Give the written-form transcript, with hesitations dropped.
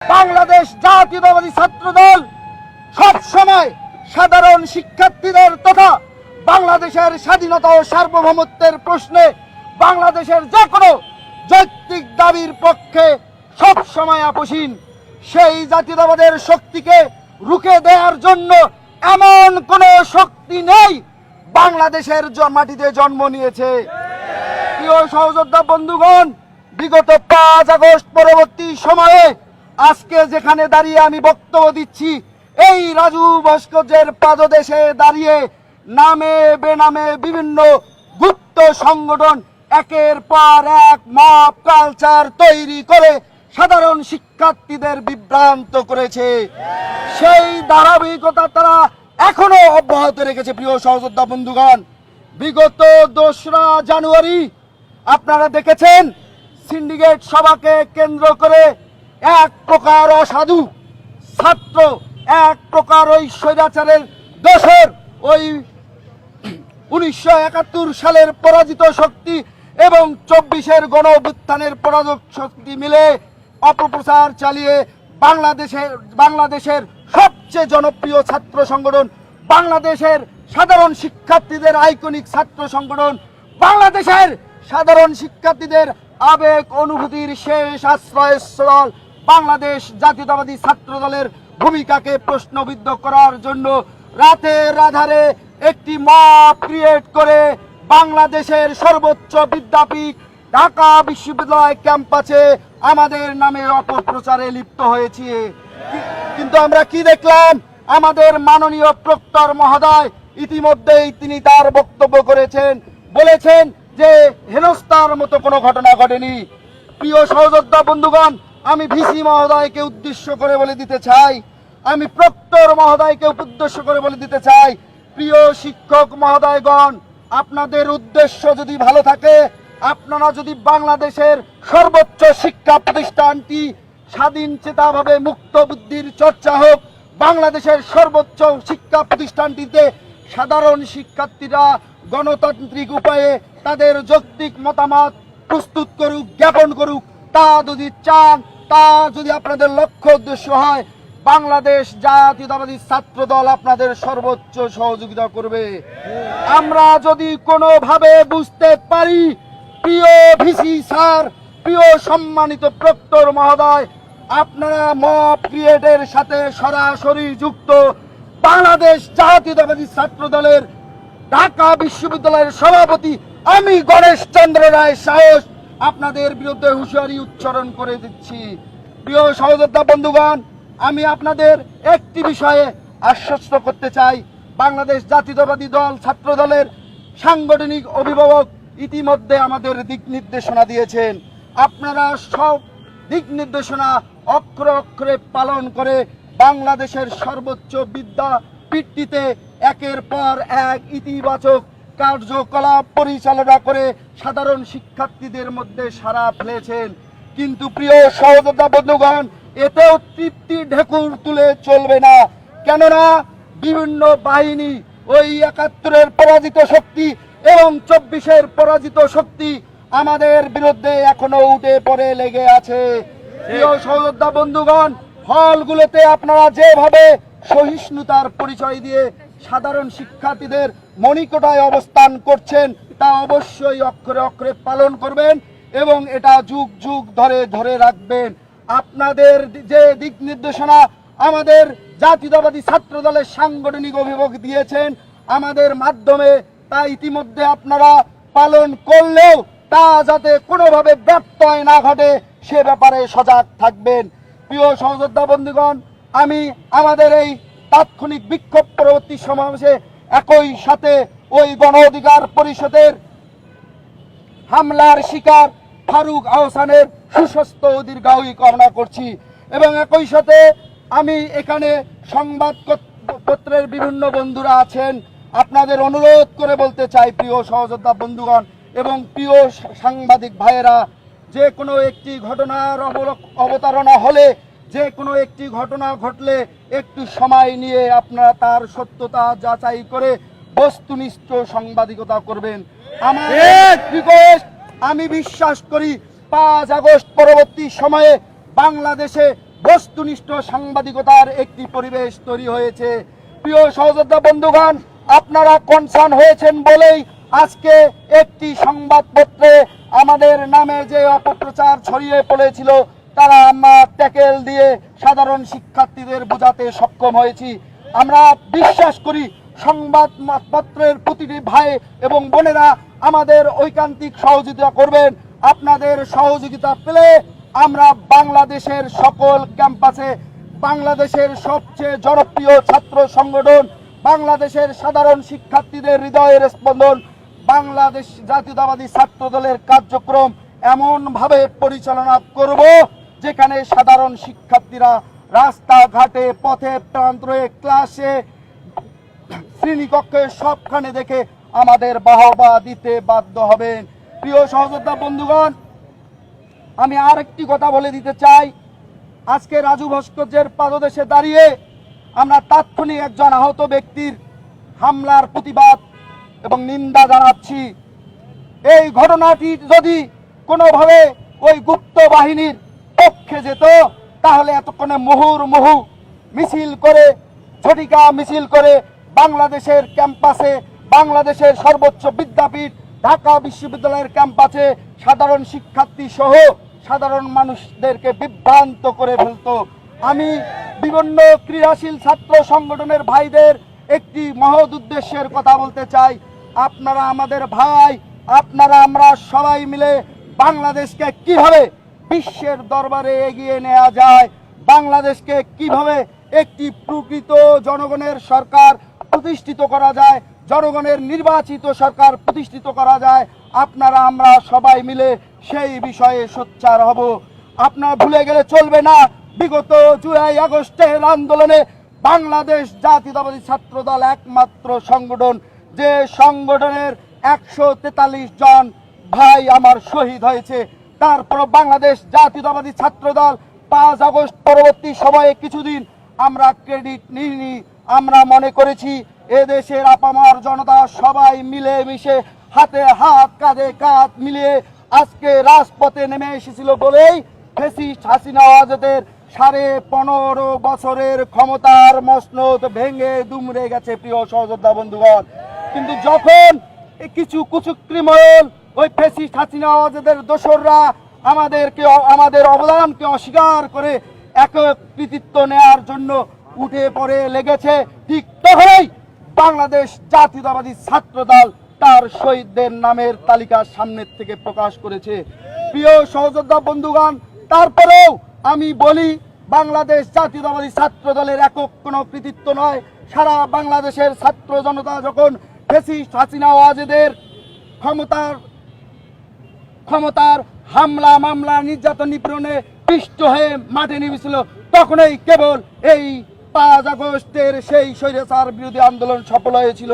বাংলাদেশ জাতীয়তাবাদী ছাত্রদল সব সময় সাধারণ শিক্ষার্থীদের তথা বাংলাদেশের স্বাধীনতা ও সার্বভৌমত্বের প্রশ্নে বাংলাদেশের যে কোনো যৌক্তিক দাবির পক্ষে সব সময় আপোষহীন। সেই জাতীয়তাবাদের শক্তিকে রুখে দেওয়ার জন্য এমন কোন শক্তি নেই বাংলাদেশের মাটিতে জন্ম নিয়েছে। প্রিয় সহযোদ্ধা বন্ধুগণ, বিগত ৫ আগস্ট পরবর্তী সময়ে আজকে যেখানে দাঁড়িয়ে আমি বক্তব্য দিচ্ছি, এই রাজু ভাস্কর্যের পাদদেশে দাঁড়িয়ে নামে বেনামে বিভিন্ন গুপ্ত সংগঠন একের পর এক মব কালচার তৈরি করে সাধারণ শিক্ষার্থীদের বিভ্রান্ত করেছে। সেই ধারাবাহিকতা তারা এখনো অব্যাহত রেখেছে। প্রিয় সহযোদ্ধা বন্ধুগণ, বিগত ২রা জানুয়ারি আপনারা দেখেছেন সিন্ডিকেট সভাকে কেন্দ্র করে এক প্রকার অসাধু ছাত্র, এক প্রকার ওই স্বৈরাচারের দোসর, ওই ১৯৭১ সালের পরাজিত শক্তি এবং ২৪-এর গণ অভ্যুত্থানের পরাজক শক্তি মিলে অপপ্রচার চালিয়ে বাংলাদেশের সবচেয়ে জনপ্রিয় ছাত্র সংগঠন, বাংলাদেশের সাধারণ শিক্ষার্থীদের আইকনিক ছাত্র সংগঠন, বাংলাদেশের সাধারণ শিক্ষার্থীদের আবেগ অনুভূতির শেষ আশ্রয়স্থল বাংলাদেশ জাতীয়তাবাদী ছাত্র দলের ভূমিকাকে প্রশ্নবিদ্ধ করার জন্য রাতের আধারে একটি মব ক্রিয়েট করে বাংলাদেশের সর্বোচ্চ বিদ্যাপীঠ ঢাকা বিশ্ববিদ্যালয় ক্যাম্পাসে আমাদের নামে অপপ্রচারে লিপ্ত হয়েছে। কিন্তু আমরা কি দেখলাম? আমাদের মাননীয় প্রক্টর মহোদয় ইতিমধ্যেই তিনি তার বক্তব্য করেছেন, বলেছেন যে হেনস্থার মতো কোনো ঘটনা ঘটেনি। প্রিয় সহযোদ্ধা বন্ধুগণ, আমি ভিসি মহোদয়কে উদ্দেশ্য করে বলে দিতে চাই, আমি প্রক্টর মহোদয়কে উদ্দেশ্য করে বলে দিতে চাই, প্রিয় শিক্ষক মহোদয়গণ, আপনাদের উদ্দেশ্য যদি ভালো থাকে, আপনারা যদি বাংলাদেশের সর্বোচ্চ শিক্ষা প্রতিষ্ঠানটি স্বাধীন চেতাভাবে মুক্ত বুদ্ধির চর্চা হোক, বাংলাদেশের সর্বোচ্চ শিক্ষা প্রতিষ্ঠানটিতে সাধারণ শিক্ষার্থীরা গণতান্ত্রিক উপায়ে তাদের যৌক্তিক মতামত প্রস্তুত করুক, জ্ঞাপন করুক, তা যদি চান, তা যদি আপনাদের লক্ষ্য উদ্দেশ্য হয়, বাংলাদেশ জাতীয়তাবাদী ছাত্র দল আপনাদের সর্বোচ্চ সহযোগিতা করবে। আমরা যদি কোনোভাবে বুঝতে পারি, প্রিয় ভিসি স্যার, প্রিয় সম্মানিত প্রক্টর মহোদয়, আপনারা মব ক্রিয়েটের সাথে সরাসরি যুক্ত, বাংলাদেশ জাতীয়তাবাদী ছাত্র দলের ঢাকা বিশ্ববিদ্যালয়ের সভাপতি আমি গণেশ চন্দ্র রায় সাহস আপনাদের বিরুদ্ধে হুঁশিয়ারি উচ্চারণ করে দিচ্ছি। প্রিয় সহযোদ্ধা বন্ধুগণ, আমি আপনাদের একটি বিষয়ে আশ্বস্ত করতে চাই, বাংলাদেশ জাতীয়তাবাদী দল ছাত্র দলের সাংগঠনিক অভিভাবক ইতিমধ্যে আমাদের দিক নির্দেশনা দিয়েছেন। আপনারা সব দিক নির্দেশনা অক্ষরে অক্ষরে পালন করে বাংলাদেশের সর্বোচ্চ বিদ্যাপীঠটিতে একের পর এক ইতিবাচক কার্যকলাপ পরিচালনা করে সাধারণ শিক্ষার্থীদের মধ্যে সাড়া ফেলেছেন। কিন্তু প্রিয় সহযোদ্ধা বন্ধুগণ, এতেও তৃপ্তি ঢেকুর তুলে চলবে না। কেননা বিভিন্ন বাহিনী, ওই ৭১-এর পরাজিত শক্তি এবং ২৪-এর পরাজিত শক্তি আমাদের বিরুদ্ধে এখনো উঠে পড়ে লেগে আছে। প্রিয় সহযোদ্ধা বন্ধুগণ, হলগুলোতে আপনারা যেভাবে সহিষ্ণুতার পরিচয় দিয়ে সাধারণ শিক্ষার্থীদের মনিকটায় অবস্থান করছেন, তা অবশ্যই অক্ষরে অক্ষরে পালন করবেন এবং এটা যুগ যুগ ধরে ধরে রাখবেন। আপনাদের যে দিক নির্দেশনা আমাদের জাতীয়তাবাদী ছাত্র দলের সাংগঠনিক অভিভাবক দিয়েছেন আমাদের মাধ্যমে, তা ইতিমধ্যে আপনারা পালন করলেও তা যাতে কোনোভাবে ব্যত্যয় না ঘটে সে ব্যাপারে সজাগ থাকবেন। প্রিয় সহযোদ্ধা বন্ধুগণ, আমি আমাদের এই তাৎক্ষণিক বিক্ষোভ পরবর্তী সমাবেশে একই সাথে ওই গণ অধিকার পরিষদের হামলার শিকার ফারুক আহসানের সুস্বাস্থ্য ও দীর্ঘায়ু কামনা করছি এবং একই সাথে আমি এখানে সংবাদপত্রের বিভিন্ন বন্ধুরা আছেন, আপনাদের অনুরোধ করে বলতে চাই, প্রিয় সহযোদ্ধা বন্ধুগণ এবং প্রিয় সাংবাদিক ভাইয়েরা, যে কোনো একটি ঘটনার অবতারণা হলে, যে কোনো একটি ঘটনা ঘটলে একটু সময় নিয়ে আপনারা তার সত্যতা যাচাই করে বস্তুনিষ্ঠ সাংবাদিকতা করবেন। আমার রিকোয়েস্ট, আমি বিশ্বাস করি ৫ আগস্ট পরবর্তী সময়ে বাংলাদেশে বস্তুনিষ্ঠ সাংবাদিকতার একটি পরিবেশ তৈরি হয়েছে। প্রিয় সহযোদ্ধা বন্ধুগণ, আপনারা কনসার্ন হয়েছেন বলেই আজকে একটি সংবাদপত্রে আমাদের নামে যে অপপ্রচার ছড়িয়ে পড়েছিল তারা আমরা ট্যাকেল দিয়ে সাধারণ শিক্ষার্থীদের বোঝাতে সক্ষম হয়েছি। আমরা বিশ্বাস করি সংবাদপত্রের প্রতিটি ভাই এবং বোনেরা আমাদের ঐকান্তিক সহযোগিতা করবেন। আপনাদের সহযোগিতা পেলে আমরা বাংলাদেশের সকল ক্যাম্পাসে বাংলাদেশের সবচেয়ে জনপ্রিয় ছাত্র সংগঠন, বাংলাদেশের সাধারণ শিক্ষার্থীদের হৃদয়ের স্পন্দন বাংলাদেশ জাতীয়তাবাদী ছাত্র দলের কার্যক্রম এমনভাবে পরিচালনা করব যেখানে সাধারণ শিক্ষার্থীরা রাস্তাঘাটে, পথে, প্রান্তরে, ক্লাসে, শ্রেণীকক্ষে সবখানে দেখে আমাদের বাহবা দিতে বাধ্য হবেন। প্রিয় সহযোদ্ধা বন্ধুগণ, আমি আরেকটি কথা বলে দিতে চাই। আজকে রাজু ভাস্কর্যের পাদদেশে দাঁড়িয়ে আমরা তাৎক্ষণিক একজন আহত ব্যক্তির হামলার প্রতিবাদ এবং নিন্দা জানাচ্ছি। এই ঘটনাটি যদি কোনোভাবে ওই গুপ্ত বাহিনীর পক্ষে যেত তাহলে এতক্ষণে মুহুর্মুহু মিছিল করে, ঝটিকা মিছিল করে বাংলাদেশের ক্যাম্পাসে, বাংলাদেশের সর্বোচ্চ বিদ্যাপীঠ ঢাকা বিশ্ববিদ্যালয়ের ক্যাম্পাসে সাধারণ শিক্ষার্থী সহ সাধারণ মানুষদেরকে বিভ্রান্ত করে ফেলত। আমি বিভিন্ন ক্রিয়াশীল ছাত্র সংগঠনের ভাইদের একটি মহৎ উদ্দেশ্যের কথা বলতে চাই। আপনারা আমাদের ভাই, আপনারা আমরা সবাই মিলে বাংলাদেশকে কিভাবে বিশ্বের দরবারে এগিয়ে নেওয়া যায়, বাংলাদেশকে কিভাবে একটি প্রকৃত জনগণের সরকার প্রতিষ্ঠিত করা যায়, জনগণের নির্বাচিত সরকার প্রতিষ্ঠিত করা যায়, আপনারা আমরা সবাই মিলে সেই বিষয়ে সোচ্চার হব। আপনারা ভুলে গেলে চলবে না, বিগত জুলাই আগস্টের আন্দোলনে বাংলাদেশ জাতীয়তাবাদী ছাত্র দল একমাত্র সংগঠন যে সংগঠনের 143 জন ভাই আমার শহীদ হয়েছে। তারপর বাংলাদেশ জাতীয়তাবাদী ছাত্র দল 5 আগস্ট পরবর্তী সময়ে কিছুদিন আমরা ক্রেডিট নিইনি। আমরা মনে করেছি এদেশের আপামর জনতা সবাই মিলে মিশে হাতে হাত, কাঁধে কাঁধ মিলিয়ে আজকে রাজপথে নেমে এসেছিল বলেই ফ্যাসিস্ট হাসিনা ওয়াজেদের 15.5 বছরের ক্ষমতার মসনদ ভেঙে দুমড়ে গেছে। প্রিয় সহযোদ্ধা বন্ধুগণ, কিন্তু যখন কিছু কুচক্রিময়ল ওই ফ্যাসিস্ট হাসিনা ওয়াজেদের দোসররা আমাদের অবদানকে অস্বীকার করে একক কৃতিত্ব নেয়ার জন্য উঠে পড়ে লেগেছে, ঠিক তখনই বাংলাদেশ জাতীয়তাবাদী ছাত্র দল তার শহীদদের নামের তালিকা সামনের থেকে প্রকাশ করেছে। প্রিয় সহযোদ্ধা বন্ধুগণ, তারপরেও আমি বলি বাংলাদেশ জাতীয়তাবাদী ছাত্র দলের একক কোনো কৃতিত্ব নয়। সারা বাংলাদেশের ছাত্র জনতা যখন ফ্যাসিস্ট হাসিনা ওয়াজেদের ক্ষমতার হামলা, মামলা, নির্যাতন, নিপীড়নে পিষ্ট হয়ে মাঠে নেমেছিল, তখনই কেবল এই 5 আগস্টের সেই স্বৈরাচার বিরোধী আন্দোলন সফল হয়েছিল।